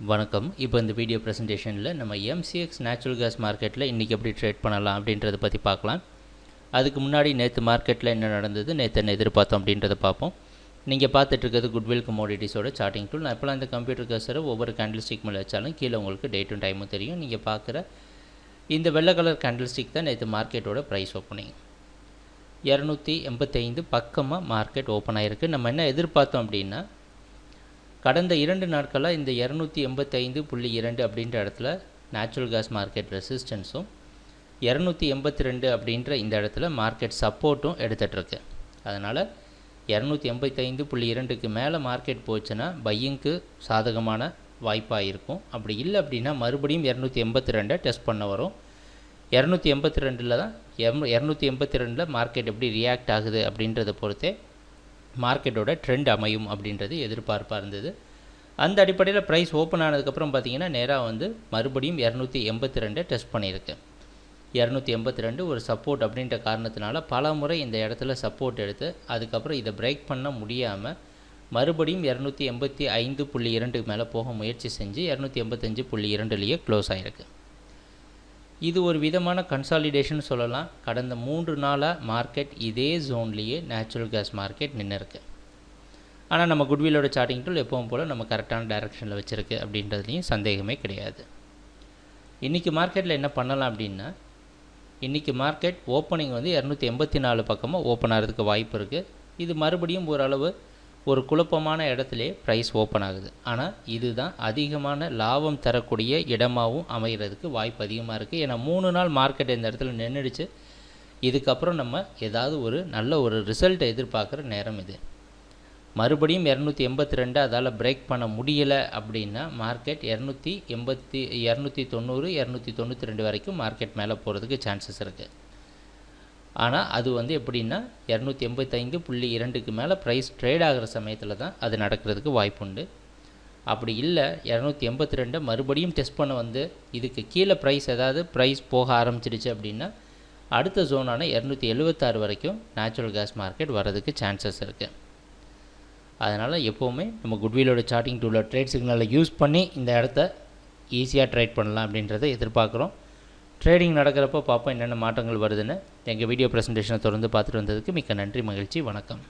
வணக்கம். இப்போ இந்த வீடியோ ப்ரெசன்டேஷனில் நம்ம எம்சிஎக்ஸ் நேச்சுரல் கேஸ் மார்க்கெட்டில் இன்றைக்கி எப்படி ட்ரேட் பண்ணலாம் அப்படின்றத பற்றி பார்க்கலாம். அதுக்கு முன்னாடி நேற்று மார்க்கெட்டில் என்ன நடந்தது, நேற்று என்ன எதிர்பார்த்தோம் அப்படின்றத பார்ப்போம். நீங்கள் பார்த்துட்ருக்கிறது குட்வில் கமோடிட்டிஸோட சார்ட்டிங் டூல். நான் இப்போலாம் இந்த கம்ப்யூட்டர் கர்சரை ஒவ்வொரு கேண்டில்ஸ்டிக் மேலே வச்சாலும் கீழே உங்களுக்கு டேட்டும் டைமும் தெரியும். நீங்கள் பார்க்குற இந்த வெள்ளை கலர் கேண்டில்ஸ்டிக் தான் நேற்று மார்க்கெட்டோட ப்ரைஸ் ஓப்பனிங். 285 பக்கமாக மார்க்கெட் ஓப்பன் ஆகிருக்கு. நம்ம என்ன எதிர்பார்த்தோம் அப்படின்னா, கடந்த 2 நாட்களாக இந்த 285.2 அப்படின்ற இடத்துல நேச்சுரல் கேஸ் மார்க்கெட் ரெசிஸ்டன்ஸும் 282 அப்படின்ற இந்த இடத்துல மார்க்கெட் சப்போர்ட்டும் எடுத்துகிட்ருக்கு. அதனால் 285.2க்கு மேலே மார்க்கெட் போச்சுன்னா பையிங்க்கு சாதகமான வாய்ப்பாக இருக்கும். அப்படி இல்லை அப்படின்னா மறுபடியும் 282 டெஸ்ட் பண்ண வரும். 282 தான் 282 மார்க்கெட் எப்படி ரியாக்ட் ஆகுது அப்படின்றத பொறுத்தே மார்க்கெட்டோட ட்ரெண்ட் அமையும் அப்படின்றது எதிர்பார்ப்பாக இருந்தது. அந்த அடிப்படையில் ப்ரைஸ் ஓப்பன் ஆனதுக்கப்புறம் பார்த்திங்கன்னா நேராக மறுபடியும் 282 டெஸ்ட் பண்ணியிருக்கு. 282 ஒரு சப்போர்ட் அப்படின்ற காரணத்தினால பல முறை இந்த இடத்துல சப்போர்ட் எடுத்து அதுக்கப்புறம் இதை பிரேக் பண்ண முடியாமல் மறுபடியும் 285.2 மேலே போக முயற்சி செஞ்சு 285.2லேயே க்ளோஸ் ஆகிருக்கு. இது ஒரு விதமான கன்சாலிடேஷன் சொல்லலாம். கடந்த 3 நாளாக மார்க்கெட் இதே ஜோன்லேயே நேச்சுரல் கேஸ் மார்க்கெட் நின்றுருக்கு. ஆனால் நம்ம குட்விலோட சார்ட்டிங் டூல் எப்பவும் போல் நம்ம கரெக்டான டைரெக்ஷனில் வச்சுருக்கு அப்படின்றதுலையும் சந்தேகமே கிடையாது. இன்றைக்கி மார்க்கெட்டில் என்ன பண்ணலாம் அப்படின்னா, இன்றைக்கி மார்க்கெட் ஓப்பனிங் 284 பக்கமாக ஓப்பன் ஆகிறதுக்கு வாய்ப்பு இருக்குது. இது மறுபடியும் ஓரளவு ஒரு குழப்பமான இடத்துலே ப்ரைஸ் ஓப்பன் ஆகுது. ஆனால் இதுதான் அதிகமான லாபம் தரக்கூடிய இடமாகவும் அமைகிறதுக்கு வாய்ப்பு அதிகமாக இருக்குது. ஏன்னா 3 நாள் மார்க்கெட் இந்த இடத்துல நின்றுடுச்சு. இதுக்கப்புறம் நம்ம ஏதாவது ஒரு நல்ல ஒரு ரிசல்ட்டை எதிர்பார்க்குற நேரம் இது. மறுபடியும் 282 அதால் பிரேக் பண்ண முடியலை அப்படின்னா மார்க்கெட் 290 292 வரைக்கும் மார்க்கெட் மேலே போகிறதுக்கு சான்சஸ் இருக்குது. ஆனால் அது எப்படின்னா 285.2க்கு மேலே ப்ரைஸ் ட்ரேட் ஆகிற சமயத்தில் தான் அது நடக்கிறதுக்கு வாய்ப்புண்டு. அப்படி இல்லை 282 மறுபடியும் டெஸ்ட் பண்ண இதுக்கு கீழே ப்ரைஸ் போக ஆரம்பிச்சிடுச்சு அப்படின்னா அடுத்த ஜோனான 276 வரைக்கும் நேச்சுரல் கேஸ் மார்க்கெட் வர்றதுக்கு சான்சஸ் இருக்குது. அதனால் எப்போவுமே நம்ம குட்விலோட சார்ட்டிங் டூலில் ட்ரேட் சிக்னலை யூஸ் பண்ணி இந்த இடத்த ஈஸியாக ட்ரேட் பண்ணலாம் அப்படின்றத எதிர்பார்க்குறோம். ட்ரேடிங் நடக்கிறப்போ பார்ப்போம் என்னென்ன மாற்றங்கள் வருதுன்னு. எங்கள் வீடியோ ப்ரெசன்டேஷனை தொடர்ந்து பார்த்துட்டு வந்ததுக்கு மிக்க நன்றி, மகிழ்ச்சி, வணக்கம்.